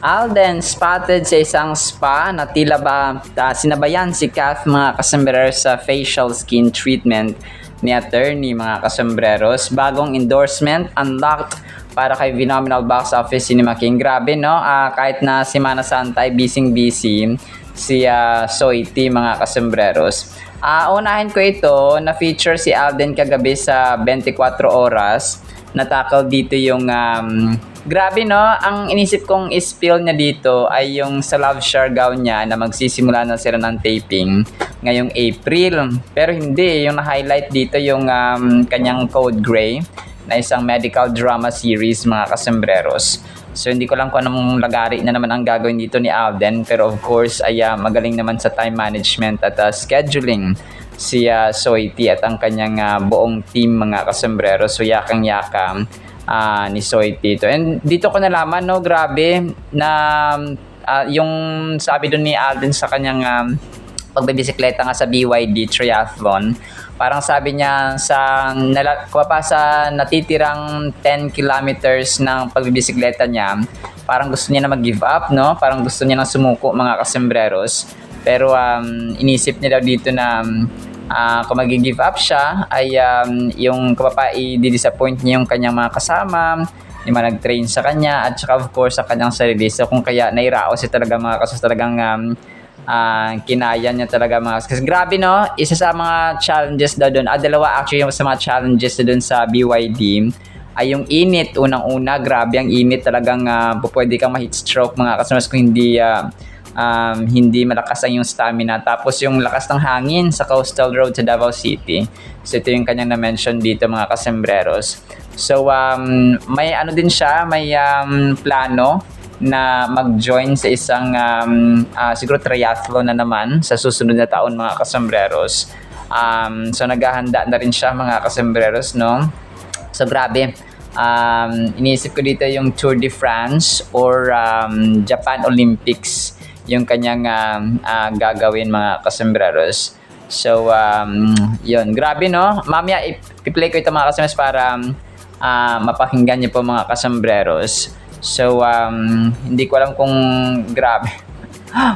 Alden spotted sa isang spa na tila ba sinabayan si Kath mga kasambreros sa facial skin treatment ni attorney mga kasambreros. Bagong endorsement unlocked para kay Phenomenal Box Office Cinema King. Grabe no, kahit na Semana Santa ay busy si Soy T mga kasambreros. Unahin ko ito, na feature si Alden kagabi sa 24 oras. Natakal dito yung grabe no, ang inisip kong spill niya dito ay yung sa Love Siargao niya na magsisimula na sila ng taping ngayong April. Pero hindi, yung na-highlight dito yung kanyang Code Grey na isang medical drama series mga kasambreros. So hindi ko lang kung anong lagari na naman ang gagawin dito ni Alden, pero of course ay magaling naman sa time management at scheduling si Soy T at ang kanyang buong team mga kasambreros. So yakang-yaka ni Soy Tito. And dito ko nalaman, no, grabe, na yung sabi doon ni Alden sa kanyang pagbibisikleta nga sa BYD Triathlon, parang sabi niya sa natitirang 10 kilometers ng pagbibisikleta niya, parang gusto niya na mag-give up, no? Parang gusto niya na sumuko mga kasambreros. Pero inisip niya daw dito na kung mag-give up siya ay yung i-disappoint niya yung kanyang mga kasama, yung mga nag-train sa kanya, at saka of course sa kanyang sarili. So kung kaya nairaos siya talaga mga kasos, talagang kinaya niya talaga mga kasi grabe no, isa sa mga challenges daw doon, dalawa actually yung sa mga challenges doon sa BYD ay yung init. Unang-una, grabe ang init talagang pwede kang ma-heat stroke mga kasama kung hindi malakas ang yung stamina. Tapos yung lakas ng hangin sa coastal road sa Davao City. So ito yung kanyang na-mention dito mga kasambreros. So may ano din siya, may plano na mag-join sa isang siguro triathlon na naman sa susunod na taon mga kasambreros. So naghahanda na rin siya mga kasambreros, no? So grabe. Iniisip ko dito yung Tour de France or Japan Olympics yung kanyang gagawin mga kasambreros. So yun, grabe no. Mamaya i-play ko ito mga kasambreros para mapakinggan niyo po mga kasambreros. So hindi ko alam kung grabe.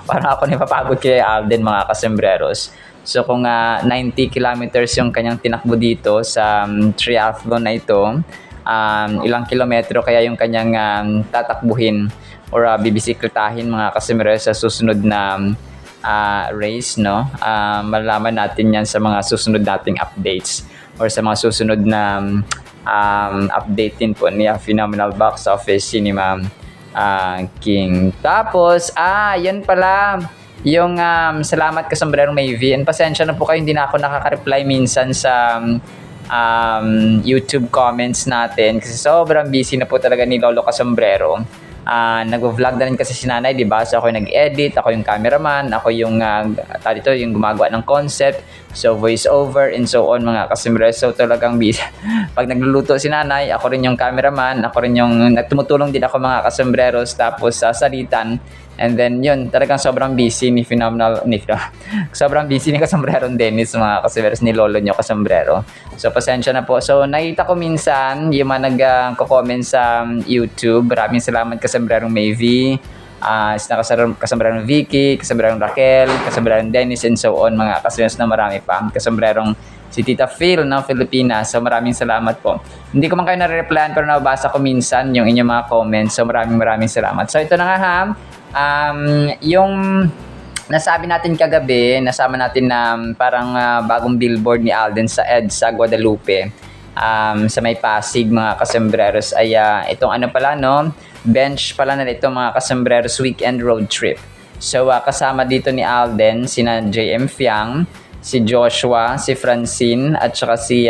Parang ako napapagod kay Alden mga kasambreros. So kung 90 kilometers yung kanyang tinakbo dito sa triathlon na ito, ilang kilometro kaya yung kanyang tatakbuhin or bibisikletahin mga kasambreros sa susunod na race, no? Malalaman natin yan sa mga susunod nating updates or sa mga susunod na update din po niya Phenomenal Box Office Cinema King. Tapos yan pala yung salamat kasombrerong Mayvi, and pasensya na po kayo, hindi na ako nakaka-reply minsan sa YouTube comments natin kasi sobrang busy na po talaga ni Lolo Kasombrero. Nag-vlog na rin kasi si nanay, di ba? So ako yung nag-edit, ako yung cameraman, ako yung yung gumagawa ng concept, so voice over and so on mga kasombrero. So talagang busy. Pag nagluluto si nanay, ako rin yung cameraman, ako rin yung tumutulong din ako mga kasombreros, tapos salitan. And then yun, talagang sobrang busy ni sobrang busy ni Kasombrerong Dennis mga kasombrero, ni lolo nyo Kasombrero. So pasensya na po. So nakita ko minsan yung mga nag-comment sa YouTube. Maraming salamat Kasombrerong Mayvi, Kasombrerong Vicky, Kasombrerong Raquel, Kasombrerong Dennis, and so on mga kasombrero na marami pa. Kasombrerong si Tita Phil ng Pilipinas. So maraming salamat po. Hindi ko man kayo nare-replyan pero nababasa ko minsan yung inyong mga comments. So maraming salamat. So ito na nga yung nasabi natin kagabi, nasama natin na parang bagong billboard ni Alden sa EDSA Guadalupe sa may Pasig mga kasembreros ay itong ano pala no, bench pala na ito mga kasembreros weekend road trip. So kasama dito ni Alden sina JM Fiang, si Joshua, si Francine at saka si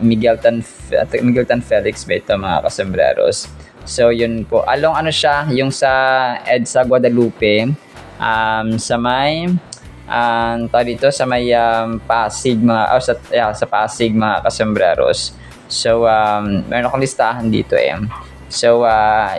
Miguel Tan Felix ba ito mga kasembreros. So yun po, along ano siya, yung sa EDSA Guadalupe, sa may dito sa may Pasig mga sa Pasig mga kasembreros. So meron akong listahan dito So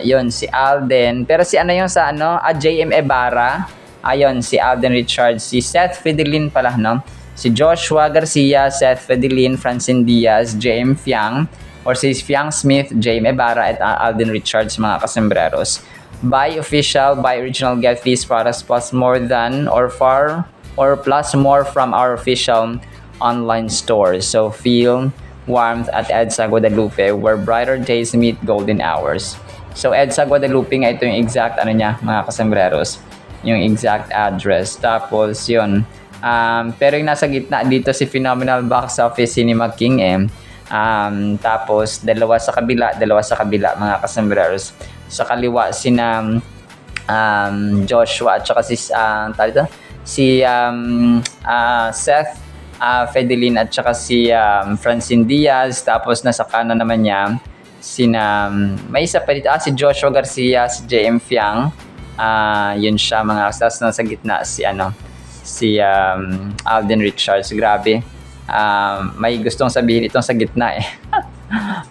yun si Alden, pero si ano yung sa JM Ibarra, ayun si Alden Richards, si Seth Fidelin pala no, si Joshua Garcia, Seth Fidelin, Francine Diaz, JM Fiang, or si Fiang Smith, Jaime Ibarra, at Alden Richards, mga kasembreros. Buy official, buy original, get these products plus more than or far or plus more from our official online store. So feel warmth at EDSA Guadalupe where brighter days meet golden hours. So EDSA Guadalupe nga ito yung exact ano niya, mga kasembreros, yung exact address. Tapos yun. Pero yung nasa gitna dito si Phenomenal Box Office Cinema King tapos dalawa sa kabila mga kasembreros. Sa kaliwa Joshua at saka si Seth Fedelin at saka si Francine Diaz. Tapos nasa kanan naman niya may isa pa dito si Joshua Garcia, si JM Fiang, yun siya mga kastas. Nasa gitna si Alden Richards. Grabe, may gustong sabihin itong sa gitna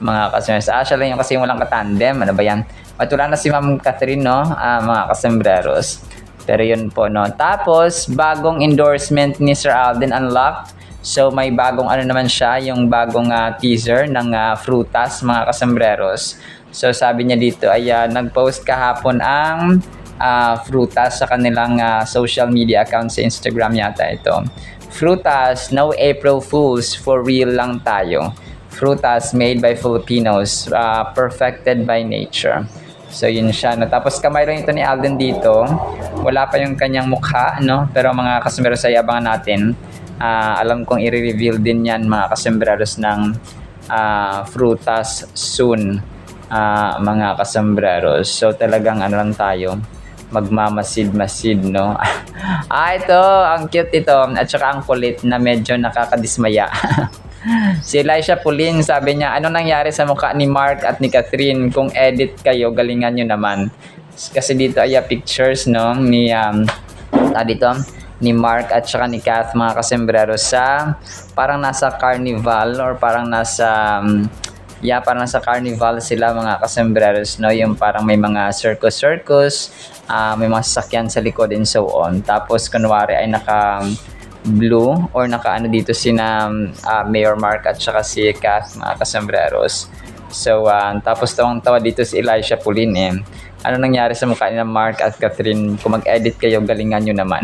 mga kasembreros. Siya lang yung kasi walang katandem, ano ba yan. At wala na si Ma'am Catherine, no? Mga kasembreros. Pero yun po, no? Tapos, bagong endorsement ni Sir Alden Unlocked. So, may bagong naman siya, yung bagong teaser ng frutas, mga kasembreros. So, sabi niya dito ay nag-post kahapon ang frutas sa kanilang social media account sa Instagram yata ito. Frutas, no April Fools, for real lang tayo. Frutas made by Filipinos, perfected by nature. So yun siya, no? Tapos kamay lang ito ni Alden dito. Wala pa yung kanyang mukha, no? Pero mga kasembreros ay abangan natin. Alam kong i-reveal din yan mga kasembreros ng frutas soon, mga kasembreros. So talagang lang tayo, magmamasid-masid, no? Ito, ang cute ito. At saka ang kulit na medyo nakakadismaya. Si Elisha Pulin, sabi niya, ano nangyari sa mukha ni Mark at ni Catherine? Kung edit kayo, galingan nyo naman. Kasi dito ay pictures, no, ni Mark at saka ni Kath, mga kasembreros, sa parang nasa carnival or parang nasa carnival sila, mga kasembreros, no? Yung parang may mga circus, may mga sasakyan sa likod and so on. Tapos kunwari ay naka blue or naka dito Mayor Mark at saka si Kath, mga kasembreros. So tapos tawang-tawa dito si Elisha Pulin ano nangyari sa mukha ni Mark at Catherine? Kung mag-edit kayo, galingan nyo naman.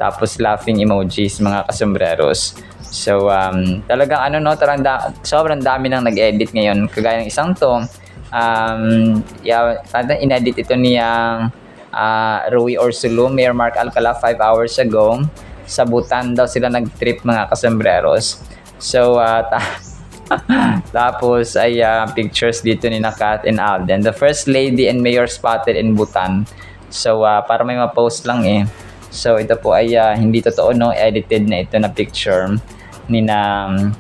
Tapos laughing emojis, mga kasembreros. So talagang sobrang dami nang nag-edit ngayon. Kagaya ng isang to, inedit ito niya Rui Orsulo, Mayor Mark Alcala 5 hours ago. Sa Bhutan daw sila nag-trip, mga kasembreros. So tapos ay pictures dito ni Kath and Alden, the first lady and mayor spotted in Bhutan. So para may ma-post lang So ito po ay hindi totoo, no? Edited na ito na picture ni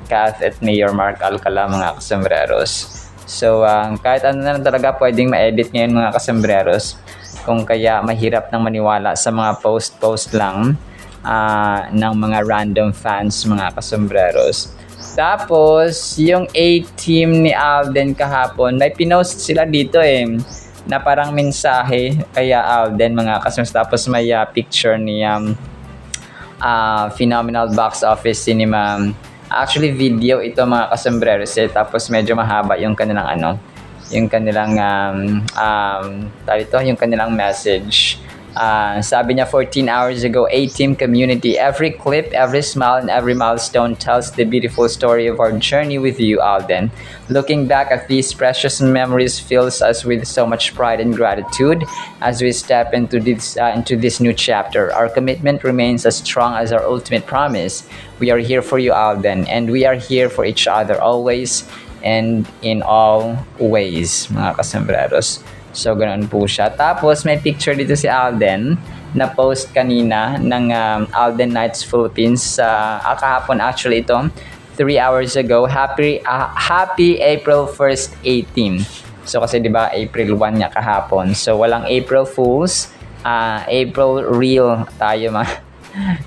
Kath at Mayor Mark Alcala, mga kasembreros. So kahit ano na talaga pwedeng ma-edit ngayon, mga kasembreros. Kung kaya mahirap nang maniwala sa mga post lang ng mga random fans, mga kasembreros. Tapos yung A-team ni Alden kahapon, may pinost sila dito na parang mensahe kaya Alden, mga kasembreros. Tapos may picture ni Phenomenal Box Office Cinema. Actually video ito, mga kasembreros Tapos medyo mahaba yung kanilang yung kanilang message. Sabi niya, 14 hours ago, A-team community, every clip, every smile, and every milestone tells the beautiful story of our journey with you, Alden. Looking back at these precious memories fills us with so much pride and gratitude as we step into this new chapter. Our commitment remains as strong as our ultimate promise. We are here for you, Alden, and we are here for each other always and in all ways, mga kasembreros. So, ganoon po siya. Tapos, may picture dito si Alden na post kanina ng Alden Nights Philippines. Kahapon actually ito, 3 hours ago. Happy April 1st, 18. So, kasi diba April 1 niya kahapon. So, walang April Fools. April real tayo,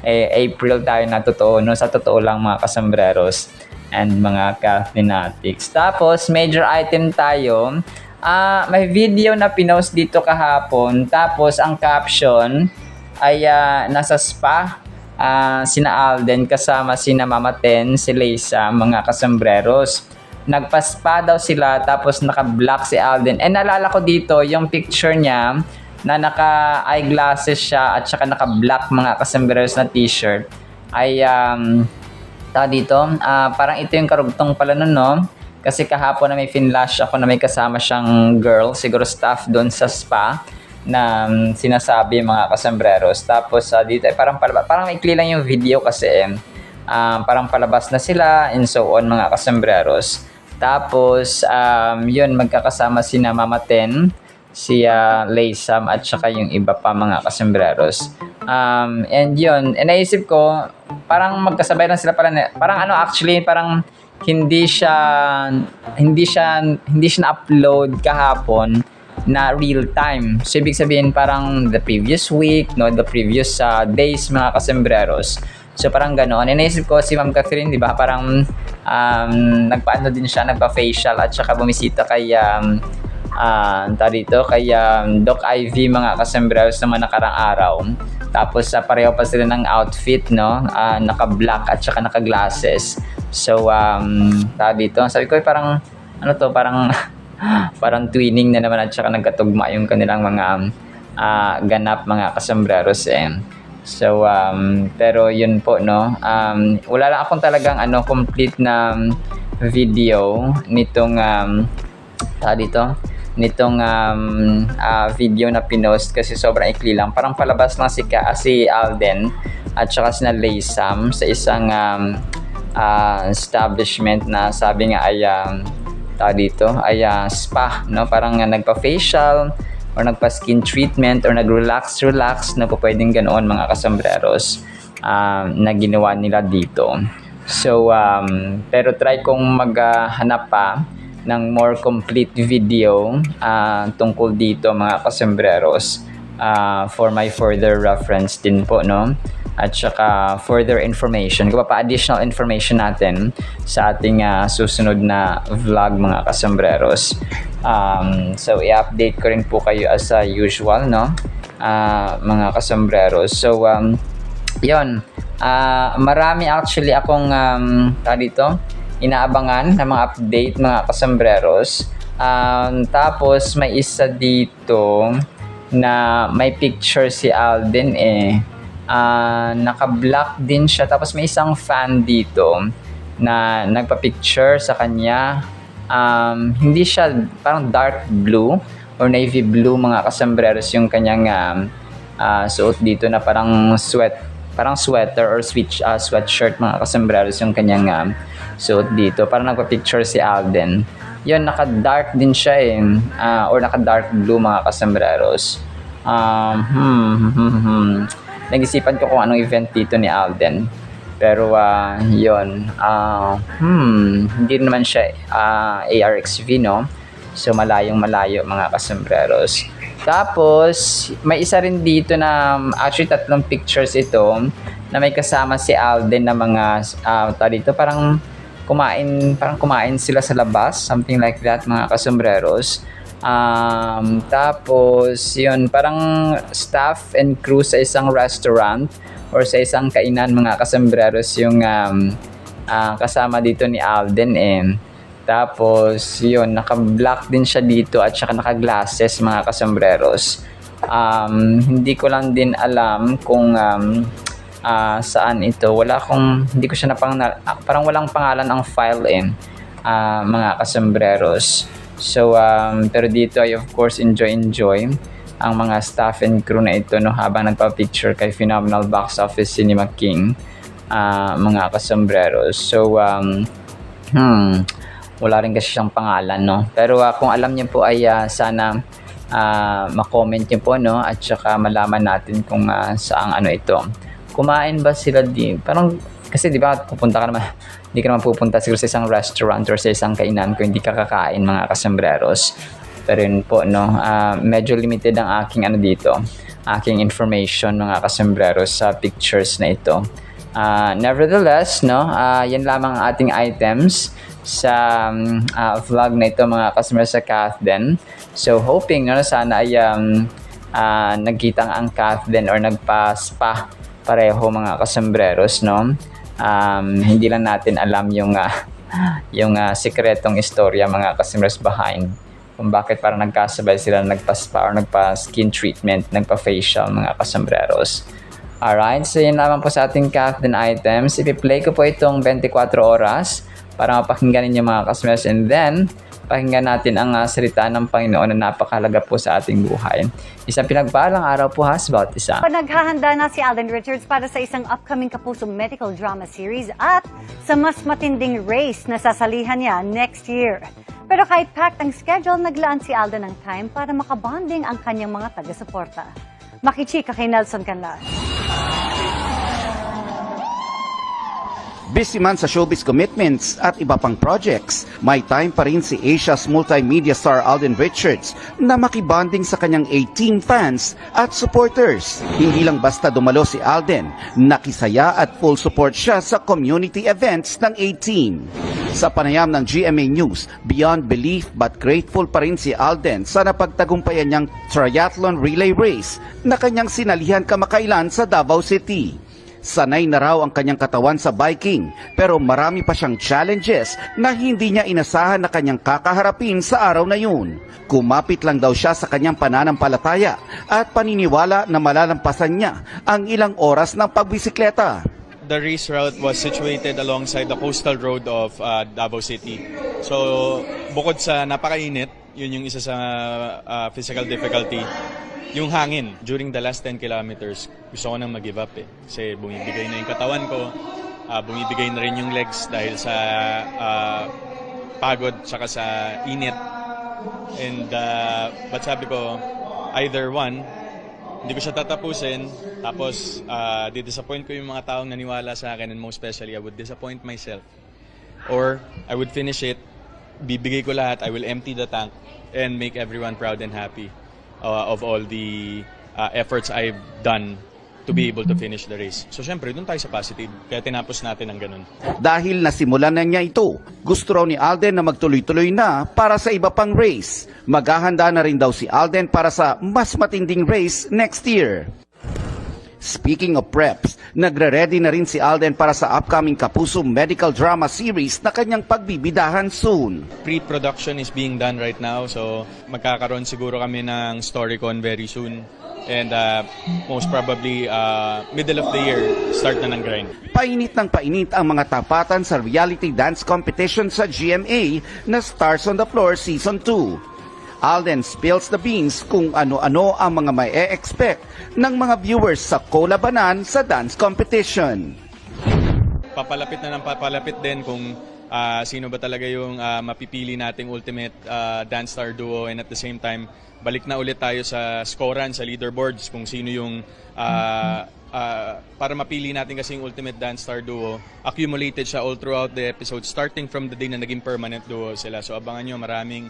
April tayo na totoo. No? Sa totoo lang, mga kasembreros and mga Kathnatics. Tapos, major item tayo. May video na pinost dito kahapon. Tapos ang caption ay nasa spa sina Alden kasama sina Mama Ten, si Lisa, mga kasembreros. nagpa-spa daw sila tapos naka-black si Alden. And naalala ko dito yung picture niya na naka-eyeglasses siya at saka naka-black mga kasambreros na t-shirt ay dito, parang ito yung karugtong pala nun, no? Kasi kahapon na may finlash ako na may kasama siyang girl, siguro staff doon sa spa na sinasabi mga kasambreros. Tapos dito ay parang maikli lang yung video kasi parang palabas na sila and so on mga kasambreros. Tapos yun, magkakasama si na Mama Ten, si Laysam at saka yung iba pa mga kasambreros. And yun, and naisip ko parang magkasabay lang sila parang actually parang hindi siya na-upload kahapon na real time. So ibig sabihin parang the previous week, no, the previous days mga kasambreros. So parang ganoon. Naisip ko si Ma'am Catherine, di ba? Parang nagpaano din siya, nagpa-facial at saka bumisita kay kay Doc Ivy mga kasambreros naman nakarang araw. Tapos pareho pa sila ng outfit, no? Naka-black at saka naka-glasses. So dito, sabi ko parang parang parang twinning na naman at saka nagkatugma yung kanilang mga ganap mga kasambreros So pero yun po, no, wala lang akong talagang complete na video nitong video na pinost kasi sobrang ikli lang, parang palabas lang si Alden at saka si Laysam sa isang establishment na sabi nga ay spa, no, parang nagpa-facial or nagpa-skin treatment or nag-relax na po pwedeng ganoon mga kasambreros na ginawa nila dito. So pero try kong maghanap pa ng more complete video tungkol dito mga kasambreros for my further reference din po, no, at saka further information, additional information natin sa ating susunod na vlog mga kasambreros. So i-update ko rin po kayo as usual, no, mga kasambreros. So yun, marami actually akong inaabangan na mga update mga kasambreros. Tapos may isa dito na may picture si Alden naka-black din siya. Tapos may isang fan dito na nagpa-picture sa kanya. Hindi siya, parang dark blue or navy blue mga kasambreros yung kanyang suot dito na parang sweater or sweatshirt mga kasambreros yung kanyang suot dito. Parang nagpa-picture si Alden. Yun, naka-dark din siya or naka-dark blue mga kasambreros. Nag-isipan ko kung anong event dito ni Alden. Pero yun, hindi naman siya ARXV, no? So malayong malayo mga kasambreros. Tapos may isa rin dito na actually 3 pictures ito na may kasama si Alden na mga dito parang kumain sila sa labas, something like that mga kasambreros. Tapos yun, parang staff and crew sa isang restaurant or sa isang kainan mga kasambreros yung kasama dito ni Alden Tapos yun, naka-black din siya dito at saka naka-glasses mga kasambreros. Hindi ko lang din alam kung saan ito. Hindi ko siya parang walang pangalan ang file mga kasambreros. So pero dito ay of course enjoy ang mga staff and crew na ito, no, habang nagpa-picture kay Phenomenal Box Office Cinema King mga kasambreros. So wala rin kasi siyang pangalan, no, pero kung alam niyo po ay sana ma-comment niyo po, no, at saka malaman natin kung saang ito. Kumain ba sila parang kasi di ba pupunta ka naman, hindi ka naman pupunta siguro sa isang restaurant or sa isang kainan kung hindi ka kakain mga kasambreros. Pero yun po, no, medyo limited ang aking aking information mga kasambreros sa pictures na ito. Nevertheless, no, yan lamang ang ating items sa vlog na ito mga kasambreros sa Kathden. So hoping, no, sana ay nagkita ang Kathden or nagpa-spa pareho mga kasambreros, no. Hindi lang natin alam yung yung sikretong istorya mga kasembreros behind kung bakit parang nagkasabay sila nagpa-spa or nagpa-skin treatment, nagpa-facial mga kasembreros. Alright, so yun lamang po sa ating countdown items. Ipi-play ko po itong 24 oras para mapakinggan ninyo mga kasembreros, and then pakinggan natin ang salita ng Panginoon na napakahalaga po sa ating buhay. Isang pinagpalang araw po ha sa bawat isa. Naghahanda na si Alden Richards para sa isang upcoming Kapuso medical drama series at sa mas matinding race na sasalihan niya next year. Pero kahit packed ang schedule, naglaan si Alden ng time para makabonding ang kanyang mga taga-suporta. Makichika kay Nelson Canlas. Busy man sa showbiz commitments at iba pang projects, may time pa rin si Asia's multimedia star Alden Richards na makibonding sa kanyang 18 fans at supporters. Hindi lang basta dumalo si Alden, nakisaya at full support siya sa community events ng 18. Sa panayam ng GMA News, beyond belief but grateful pa rin si Alden sa napagtagumpayan niyang triathlon relay race na kanyang sinalihan kamakailan sa Davao City. Sanay na raw ang kanyang katawan sa biking, pero marami pa siyang challenges na hindi niya inasahan na kanyang kakaharapin sa araw na yun. Kumapit lang daw siya sa kanyang pananampalataya at paniniwala na malalampasan niya ang ilang oras ng pagbisikleta. The race route was situated alongside the coastal road of Davao City. So, bukod sa napakainit, yun yung isa sa physical difficulty. Yung hangin, during the last 10 kilometers, gusto ko nang mag-give up eh. Kasi bumibigay na yung katawan ko, bumibigay na rin yung legs dahil sa pagod saka sa init. And but sabi ko, either one, hindi ko siya tatapusin, tapos di-disappoint ko yung mga taong naniwala sa akin, and most especially, I would disappoint myself. Or I would finish it, bibigay ko lahat, I will empty the tank, and make everyone proud and happy of all the efforts I've done to be able to finish the race. So syempre, doon tayo sa positive. Kaya tinapos natin ang ganun. Dahil nasimulan na niya ito, gusto raw ni Alden na magtuloy-tuloy na para sa iba pang race. Maghahanda na rin daw si Alden para sa mas matinding race next year. Speaking of preps, nagre-ready na rin si Alden para sa upcoming Kapuso medical drama series na kanyang pagbibidahan soon. Pre-production is being done right now, so magkakaroon siguro kami ng StoryCon very soon. And most probably, middle of the year, start na ng grind. Painit ng painit ang mga tapatan sa reality dance competition sa GMA na Stars on the Floor Season 2. Alden spills the beans kung ano-ano ang mga may expect ng mga viewers sa kolabanan sa dance competition. Papalapit na ng papalapit din kung sino ba talaga yung mapipili nating ultimate dance star duo, and at the same time, balik na ulit tayo sa scorean, sa leaderboards, kung sino yung para mapili natin kasi yung ultimate dance star duo. Accumulated siya all throughout the episode, starting from the day na naging permanent duo sila. So abangan nyo, maraming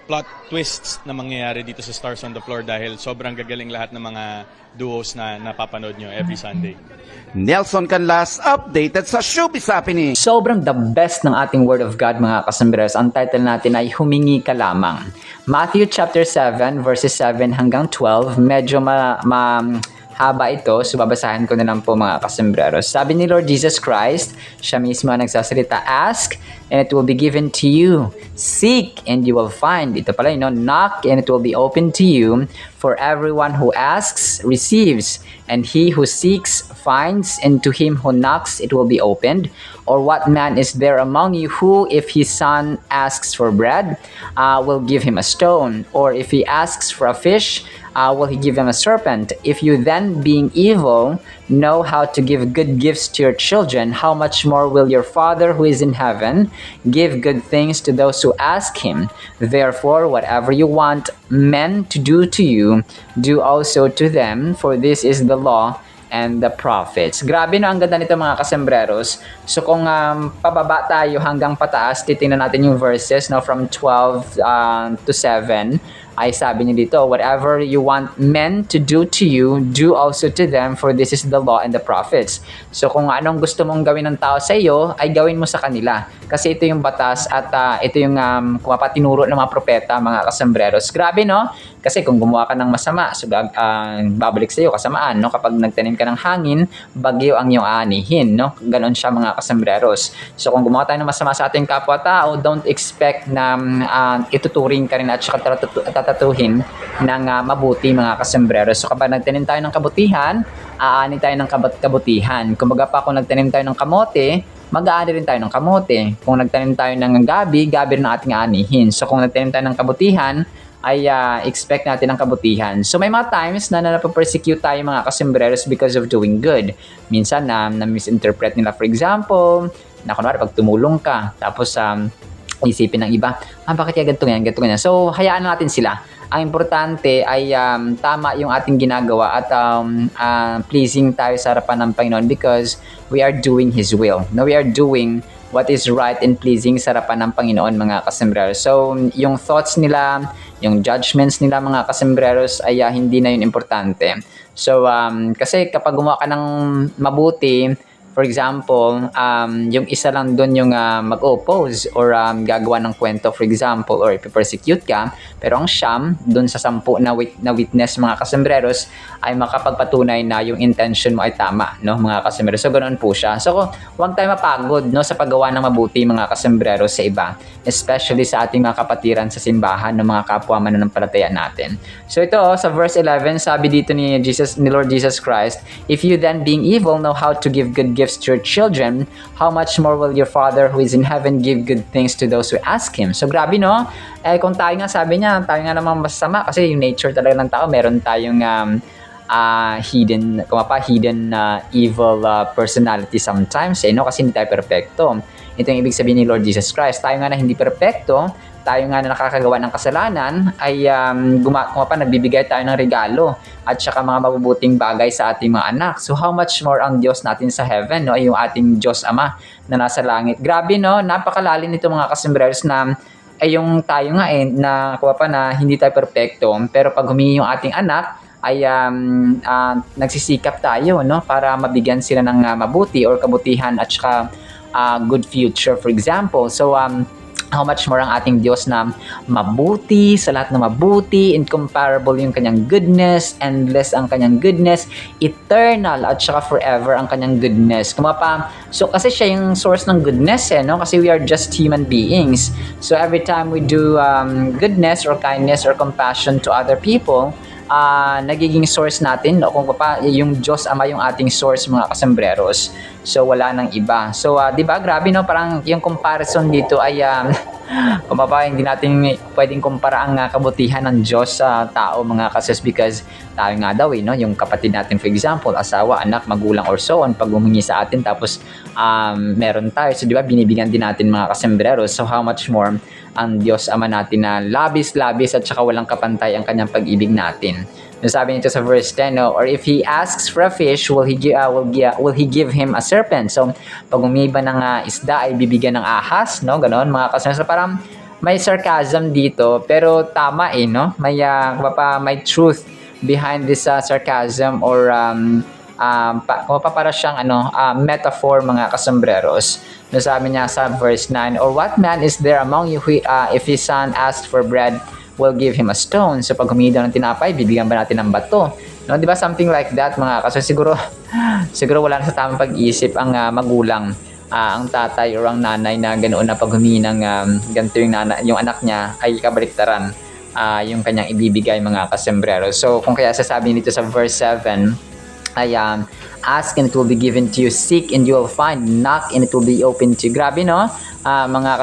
plot twists na mangyayari dito sa Stars on the Floor dahil sobrang gagaling lahat ng mga duos na napapanood nyo every Sunday. Nelson Canlas, updated sa Showbiz Happening. Sobrang the best ng ating Word of God mga kasembreros. Ang title natin ay Humingi Ka Lamang. Matthew chapter 7 verses 7 hanggang 12. Medyo haba ito, so babasahin ko na lang po mga kasembreros. Sabi ni Lord Jesus Christ, siya mismo ang nagsasalita, ask and it will be given to you. Seek and you will find. Ito pala, knock and it will be open to you. For everyone who asks, receives. And he who seeks, finds. And to him who knocks, it will be opened. Or what man is there among you who, if his son asks for bread, will give him a stone? Or if he asks for a fish, will he give him a serpent? If you then, being evil, know how to give good gifts to your children, how much more will your Father who is in heaven give good things to those who ask him? Therefore, whatever you want men to do to you, do also to them, for this is the law and the prophets. Grabe ang ganda nito mga kasembreros. So kung pababa tayo hanggang pataas, titingnan natin yung verses from 12 to 7. Ay sabi niya dito, whatever you want men to do to you, do also to them, for this is the law and the prophets. So kung anong gusto mong gawin ng tao sa iyo, ay gawin mo sa kanila. kasi ito yung batas at ito yung tinuro ng mga propeta, mga kasembreros. Grabe, no? Kasi kung gumawa ka ng masama, so, babalik sa iyo kasamaan, no? Kapag nagtanim ka ng hangin, bagyo ang iyong aanihin, no? Ganon siya, mga kasembreros. So kung gumawa tayo ng masama sa ating kapwa-tao, don't expect na ituturing ka rin at saka tatatuhin ng mabuti, mga kasembreros. So kapag nagtanim tayo ng kabutihan, aani tayo ng kabutihan. Kumbaga pa, kung nagtanim tayo ng kamote, mag-aani rin tayo ng kamote. Kung nagtanim tayo ng gabi rin ang ating aanihin. So kung nagtanim tayo ng kabutihan, ay expect natin ang kabutihan. So may mga times na napapersecute tayo, mga kasembreros, because of doing good. Minsan na-misinterpret nila, for example, na kunwari pag tumulong ka, tapos isipin ng iba, bakit kaya ganito ganyan. So hayaan natin sila. Ang importante ay tama yung ating ginagawa at pleasing tayo sa harapan ng Panginoon because we are doing His will. No, we are doing what is right and pleasing sa harapan ng Panginoon, mga kasembreros. So yung thoughts nila, yung judgments nila, mga kasembreros, ay hindi na yun importante. So kasi kapag gumawa ka ng mabuti, for example, yung isa lang doon yung mag-oppose or gagawa ng kwento, for example, or persecute ka, pero ang siyam doon sa 10 na witness, mga kasembreros, ay makapagpatunay na yung intention mo ay tama, no, mga kasembreros. So ganoon po siya. So huwag tayo mapagod, no, sa paggawa ng mabuti, mga kasembreros, sa iba, especially sa ating mga kapatiran sa simbahan ng mga kapwa mananampalataya natin. So ito, sa verse 11, sabi dito ni Lord Jesus Christ, "If you then, being evil, know how to give good gifts to your children, how much more will your Father who is in heaven give good things to those who ask Him?" So grabe, no? Kung tayo nga, sabi niya, tayo nga namang masama kasi yung nature talaga ng tao, meron tayong hidden evil personality sometimes, no? Kasi hindi tayo perfecto. Ito yung ibig sabihin ni Lord Jesus Christ. Tayo nga na hindi perfecto, tayo nga na nakakagawa ng kasalanan, ay nagbibigay tayo ng regalo at saka mga mabubuting bagay sa ating mga anak. So how much more ang Diyos natin sa heaven, no? Yung ating Diyos Ama na nasa langit. Grabe, no? Napakalalim nito, mga kasembreros, na yung tayo nga na hindi tayo perfecto, pero pag humingi yung ating anak, ay nagsisikap tayo, no, para mabigyan sila ng mabuti or kabutihan at saka good future, for example. So how much more ang ating Diyos na mabuti, sa lahat na mabuti, incomparable yung kanyang goodness, endless ang kanyang goodness, eternal at saka forever ang kanyang goodness. So kasi siya yung source ng goodness, no? Kasi we are just human beings. So every time we do goodness or kindness or compassion to other people, nagiging source natin, no? Kung yung Diyos Ama yung ating source, mga kasembreros. So wala nang iba. So 'di ba, grabe, no? Parang yung comparison dito ay hindi natin pwedeng kumpara ang kabutihan ng Diyos sa tao, mga kases, because tayo nga daw, no? Yung kapatid natin, for example, asawa, anak, magulang, or so on, pag humingi sa atin tapos meron tayo, so 'di ba, binibigyan din natin, mga kasembreros. So how much more ang Diyos Ama natin na labis-labis at saka walang kapantay ang kanyang pag-ibig natin. Sabi nito sa verse 10, no? Or if he asks for a fish, will he give him a serpent? So pag umiba ng isda ay bibigyan ng ahas, no? Ganon, mga kasama. So parang may sarcasm dito, pero tama, no? May truth behind this sarcasm, or para siyang metaphor, mga kasembreros. Sabi niya sa verse 9, or what man is there among you who, if his son asked for bread, will give him a stone? So pag humingi daw ng tinapay, bibigyan ba natin ng bato? No, 'di ba, something like that, mga kaso. Siguro wala na sa tamang pag-iisip ang magulang, ang tatay or ang nanay, na ganoon na pag humingi ng ganito yung anak niya ay kabaliktaran yung kanyang ibibigay, mga kasembreros. So kung kaya sasabihin nito sa verse 7 ay ask and it will be given to you, seek and you will find, knock and it will be open to you. Grabe, no?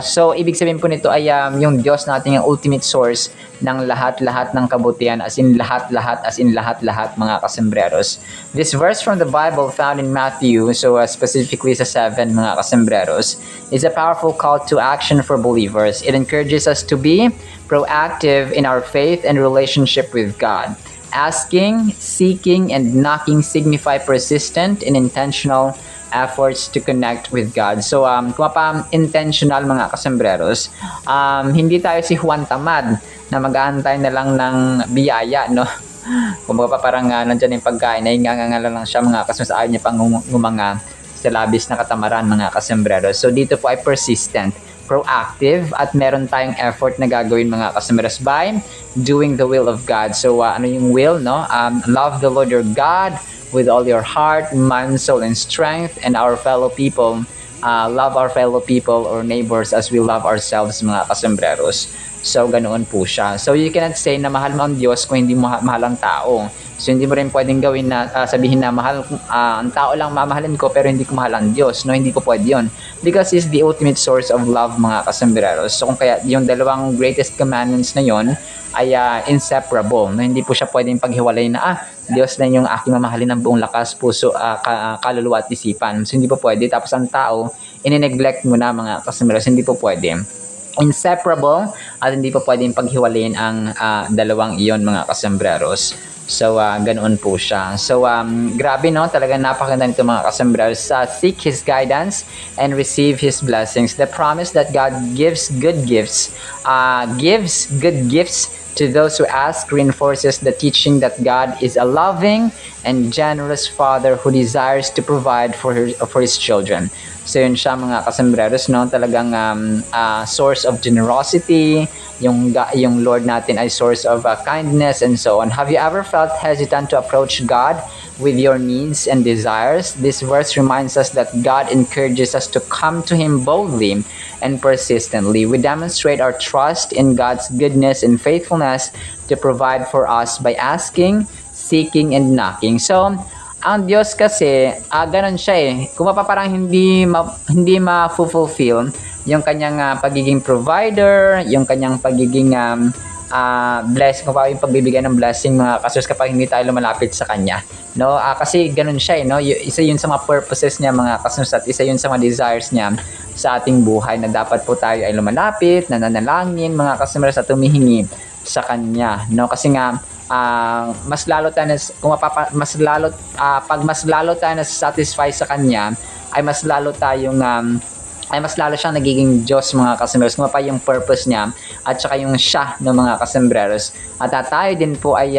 So ibig sabihin po nito ay yung Diyos natin yung ultimate source ng lahat-lahat ng kabutihan, as in lahat-lahat, mga kasembreros. This verse from the Bible found in Matthew, so specifically sa 7, mga kasembreros, is a powerful call to action for believers. It encourages us to be proactive in our faith and relationship with God. Asking, seeking, and knocking signify persistent and intentional efforts to connect with God. So, intentional, mga kasembreros. Hindi tayo si Juan Tamad na mag-aantay na lang ng biyaya, no? Kung parang nandyan yung pagkain, ay ngangangala lang siya, mga kasembreros, ayaw niya pang ngumanga sa labis na katamaran mga kasembreros. So dito po ay persistent, proactive, at meron tayong effort na gagawin mga kasembreros by doing the will of God. So ano yung will, no? Love the Lord your God with all your heart, mind, soul, and strength, and our fellow people. Love our fellow people or neighbors as we love ourselves mga kasembreros. So, ganoon po siya. So, you cannot say na mahal mo ang Diyos kung hindi mo mahal ang tao. So, hindi mo rin pwedeng gawin na sabihin na mahal ang tao lang mamahalin ko pero hindi ko mahal ang Diyos. No, hindi ko pwede yun. Because He's the ultimate source of love mga kasembreros. So, kung kaya yung dalawang greatest commandments na yon ay inseparable. No, hindi po siya pwedeng paghiwalay na Diyos na yung aking mamahalin ng buong lakas, puso, kaluluwa at isipan. So, hindi po pwede. Tapos ang tao, ine-neglect mo na mga kasembreros. Hindi po pwede. Inseparable at hindi pa pwedeng paghiwalayin ang dalawang iyon mga kasembreros. So, ganoon po siya. So, grabe no, talagang napakaganda nito mga kasembreros. Seek His guidance and receive His blessings. The promise that God gives good gifts to those who ask reinforces the teaching that God is a loving and generous Father who desires to provide for His children. So yun siya mga kasembreros, no? Talagang source of generosity, yung Lord natin ay source of kindness and so on. Have you ever felt hesitant to approach God with your needs and desires? This verse reminds us that God encourages us to come to Him boldly and persistently. We demonstrate our trust in God's goodness and faithfulness to provide for us by asking, seeking, and knocking. So, ang Diyos kasi, ganun siya eh. Kung parang hindi ma-fulfill yung kanyang pagiging provider, yung kanyang pagiging blessing, kung yung pagbibigay ng blessing mga kasus kapag hindi tayo lumalapit sa Kanya. No? Kasi ganun siya eh. No? Isa yun sa mga purposes niya mga kasus at isa yun sa mga desires niya sa ating buhay na dapat po tayo ay lumalapit, nananalangin mga kasus at humihingi sa Kanya. No? Kasi nga, mas lalo tayo pag mas lalo tayo na satisfy sa Kanya ay mas lalo siyang nagiging Diyos mga kasembreros kung pa yung purpose niya at saka yung siya ng mga kasembreros at tayo din po ay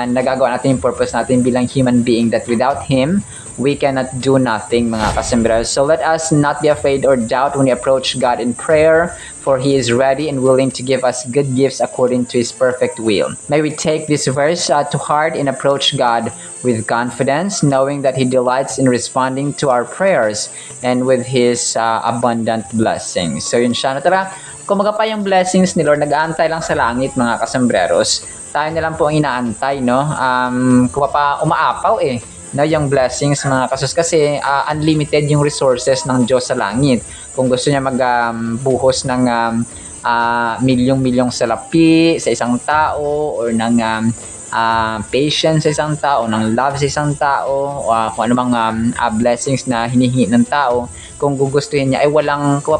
nagagawa natin yung purpose natin bilang human being that without Him we cannot do nothing mga kasembreros. So let us not be afraid or doubt when we approach God in prayer, for He is ready and willing to give us good gifts according to His perfect will. May we take this verse to heart and approach God with confidence, knowing that He delights in responding to our prayers and with His abundant blessings. So yun siya. Tara, kumaga pa yung blessings ni Lord, nag-aantay lang sa langit mga kasembreros. Tayo na lang po ang inaantay, no? Kumaga pa umaapaw eh. No, yung blessings mga kasus kasi unlimited yung resources ng Diyos sa langit. Kung gusto niya magbuhos ng milyong-milyong salapi sa isang tao or ng patience sa isang tao, ng love sa isang tao, kung ano mang blessings na hinihingi ng tao, kung gugustuhin niya ay walang kung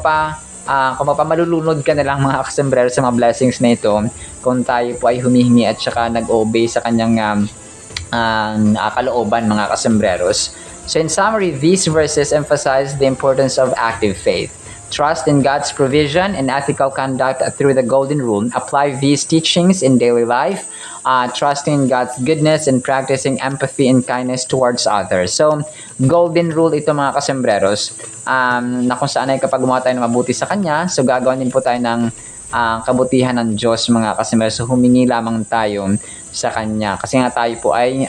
malulunod ka na lang mga kasembreros sa mga blessings na ito kung tayo po ay humihingi at saka nag-obey sa kanyang kalooban mga kasembreros. So in summary, these verses emphasize the importance of active faith. Trust in God's provision and ethical conduct through the Golden Rule. Apply these teachings in daily life, trusting in God's goodness and practicing empathy and kindness towards others. So, Golden Rule ito mga kasembreros, na kung saan ay kapag gumawa tayo ng mabuti sa Kanya, so gagawin din po tayo ng kabutihan ng Diyos mga kasembreros. So, humingi lamang tayo sa Kanya. Kasi nga tayo po ay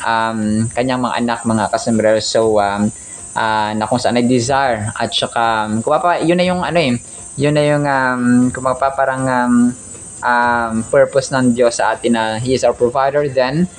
Kanyang mga anak mga kasembreros. So, na kung saan ay desire at saka yun na yung yun na yung parang purpose ng Diyos sa atin na He is our provider, then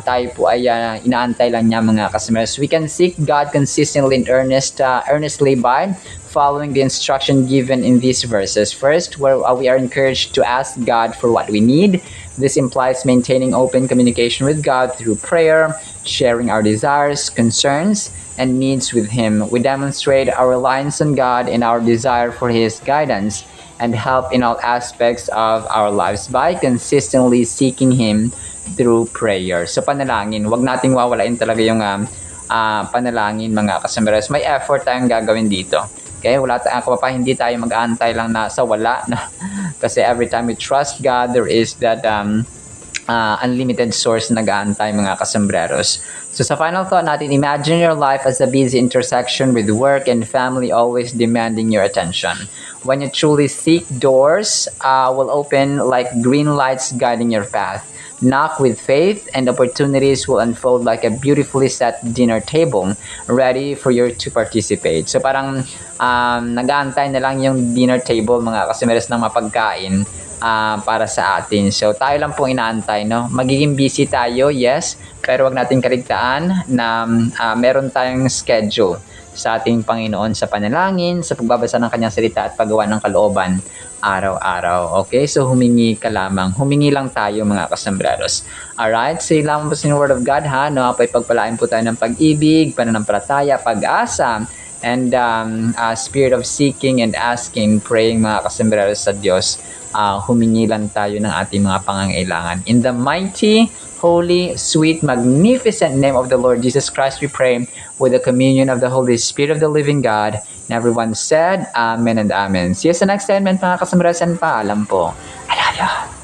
tayo po ay inaantay lang niya mga kasembreros. We can seek God consistently and earnestly by following the instruction given in these verses. First, where we are encouraged to ask God for what we need. This implies maintaining open communication with God through prayer, sharing our desires, concerns, and needs with Him. We demonstrate our reliance on God and our desire for His guidance and help in all aspects of our lives by consistently seeking Him through prayer. So panalangin, wag nating wawalain talaga yung panalangin mga kasembreros. May effort tayong gagawin dito. Okay, hindi tayo mag-aantay lang na sa wala. Kasi every time we trust God, there is that unlimited source na nag-aantay mga kasambreros. So sa final thought natin, imagine your life as a busy intersection with work and family always demanding your attention. When you truly seek, doors will open like green lights guiding your path. Knock with faith and opportunities will unfold like a beautifully set dinner table ready for you to participate. So parang nag-aantay na lang yung dinner table mga kasambreros ng mapagkain para sa atin. So tayo lang pong inaantay, no? Magiging busy tayo, yes, pero wag natin kaligtaan na meron tayong schedule sa ating Panginoon sa panalangin, sa pagbabasa ng kanyang salita at paggawa ng kalooban araw-araw. Okay? So humingi ka lamang. Humingi lang tayo mga kasambreros. Alright? So yun lamang po sa Word of God, ha? No? Pagpalain po tayo ng pag-ibig, pananampalataya, pag-asa, and spirit of seeking and asking, praying mga kasambreros sa Diyos. Humingi lang tayo ng ating mga pangangailangan. In the mighty, holy, sweet, magnificent name of the Lord Jesus Christ, we pray with the communion of the Holy Spirit of the living God. And everyone said, Amen and Amen. See you sa next segment mga kasambreros, and paalam po. I love you.